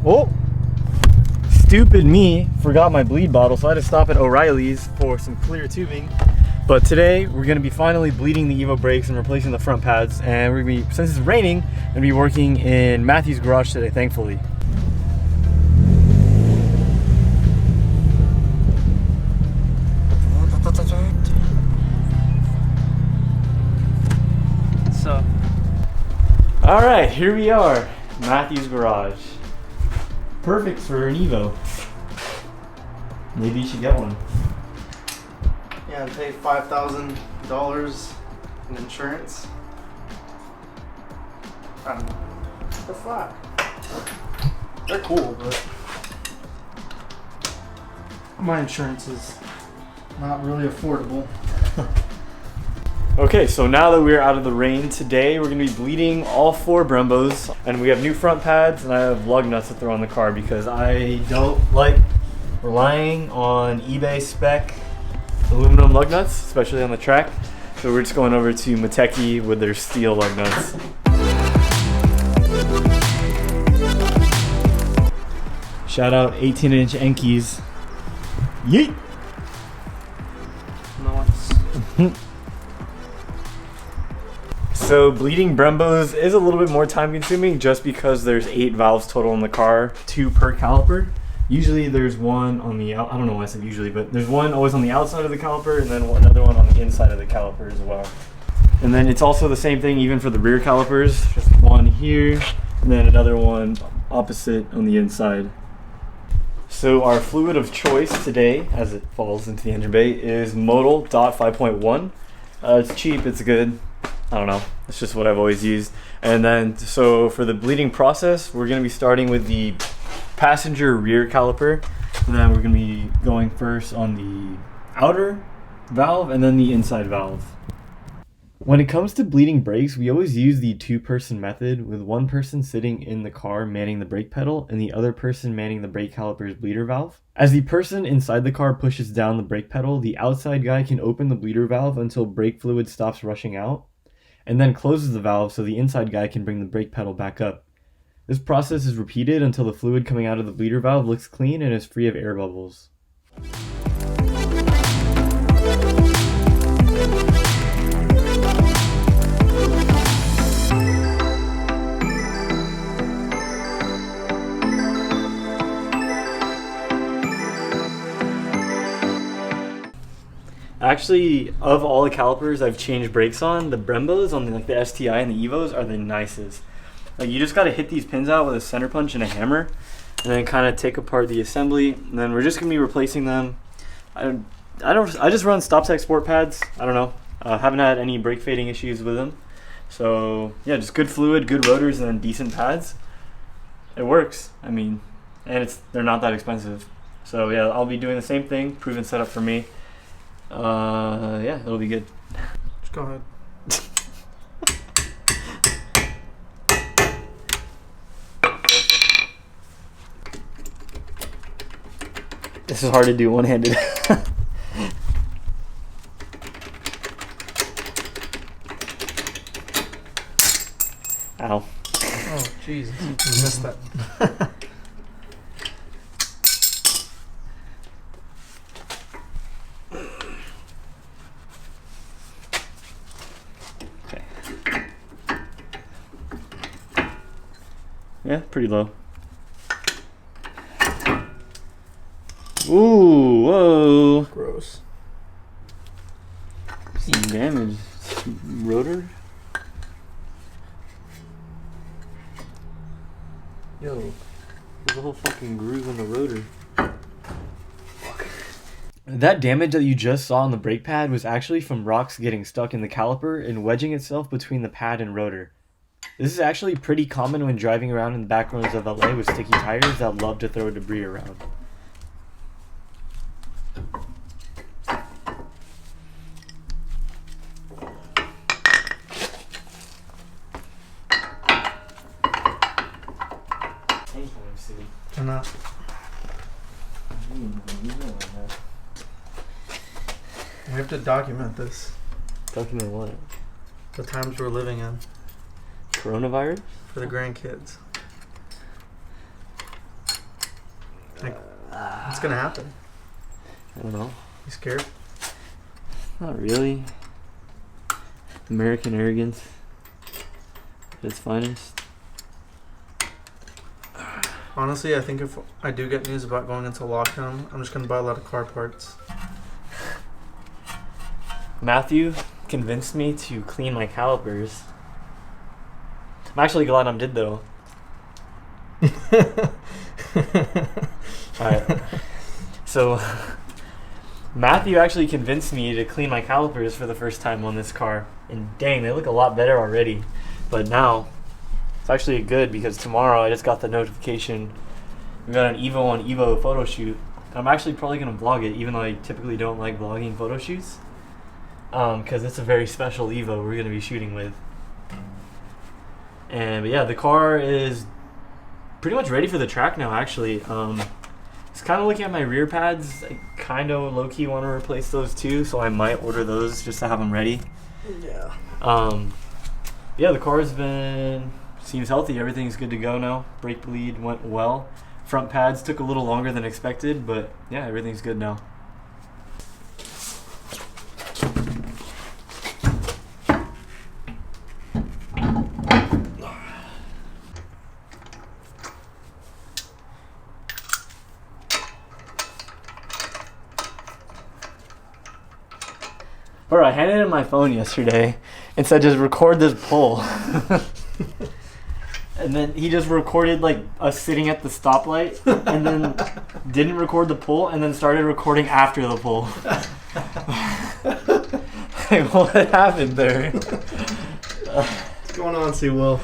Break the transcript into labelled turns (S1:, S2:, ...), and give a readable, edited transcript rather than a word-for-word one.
S1: Oh, stupid me forgot my bleed bottle, so I had to stop at O'Reilly's for some clear tubing. But today we're going to be finally bleeding the Evo brakes and replacing the front pads, and we're going to be, since it's raining, going to be working in Matthew's garage today, thankfully. So, all right, here we are, Matthew's garage. Perfect for an Evo. Maybe you should get one.
S2: Yeah, and pay $5,000 in insurance. I don't know. What the fuck? They're cool, but my insurance is not really affordable.
S1: Okay, so now that we're out of the rain today, we're going to be bleeding all 4 Brembos, and we have new front pads, and I have lug nuts to throw on the car because I don't like relying on eBay spec aluminum lug nuts, especially on the track. So we're just going over to Mateki with their steel lug nuts. Shout out 18-inch Enkeis. Yeet!
S2: Nice.
S1: So bleeding Brembos is a little bit more time consuming just because there's 8 valves total in the car, 2 per caliper. Usually there's one on the I don't know why I said usually, but there's one always on the outside of the caliper and then another one on the inside of the caliper as well. And then it's also the same thing even for the rear calipers, just one here and then another one opposite on the inside. So our fluid of choice today, as it falls into the engine bay, is Modal DOT 5.1. It's cheap, it's good. I don't know, it's just what I've always used. And then, so for the bleeding process, we're going to be starting with the passenger rear caliper. And then we're going to be going first on the outer valve and then the inside valve. When it comes to bleeding brakes, we always use the 2-person method, with one person sitting in the car manning the brake pedal and the other person manning the brake caliper's bleeder valve. As the person inside the car pushes down the brake pedal, the outside guy can open the bleeder valve until brake fluid stops rushing out, and then closes the valve so the inside guy can bring the brake pedal back up. This process is repeated until the fluid coming out of the bleeder valve looks clean and is free of air bubbles. Actually, of all the calipers I've changed brakes on, the Brembos on the STI and the Evos are the nicest. Like, you just gotta hit these pins out with a center punch and a hammer, and then kind of take apart the assembly. And then we're just gonna be replacing them. I just run StopTech Sport pads. I don't know. Haven't had any brake fading issues with them. So yeah, just good fluid, good rotors, and then decent pads. It works. I mean, and they're not that expensive. So yeah, I'll be doing the same thing. Proven setup for me. Yeah, it'll be good.
S2: Just go ahead.
S1: This is hard to do one-handed. Ow.
S2: Oh, jeez. I missed that.
S1: Okay. Yeah, pretty low. Ooh, whoa.
S2: Gross.
S1: Some damage. Rotor? Yo, there's a whole fucking groove in the rotor. Fuck. That damage that you just saw on the brake pad was actually from rocks getting stuck in the caliper and wedging itself between the pad and rotor. This is actually pretty common when driving around in the back roads of LA with sticky tires that love to throw debris around.
S2: Or not. We have to document this.
S1: Document what?
S2: The times we're living in.
S1: Coronavirus?
S2: For the grandkids. Like, what's gonna happen?
S1: I don't know.
S2: You scared?
S1: Not really. American arrogance at its finest.
S2: Honestly, I think if I do get news about going into lockdown, I'm just gonna buy a lot of car parts.
S1: Matthew convinced me to clean my calipers. I'm actually glad I did though. Alright. So Matthew actually convinced me to clean my calipers for the first time on this car. And dang, they look a lot better already. But now, it's actually good because tomorrow I just got the notification we got an Evo on Evo photo shoot. I'm actually probably going to vlog it, even though I typically don't like vlogging photo shoots. Because it's a very special Evo we're going to be shooting with. But yeah, the car is pretty much ready for the track now, actually. Just kind of looking at my rear pads. I kind of low-key want to replace those too, so I might order those just to have them ready.
S2: Yeah.
S1: Yeah, the car's seems healthy. Everything's good to go now. Brake bleed went well. Front pads took a little longer than expected, but yeah, everything's good now. Bro, I handed him my phone yesterday and said just record this pull. And then he just recorded like us sitting at the stoplight and then didn't record the pull and then started recording after the pull. Like, what happened there?
S2: What's going on, Sewell?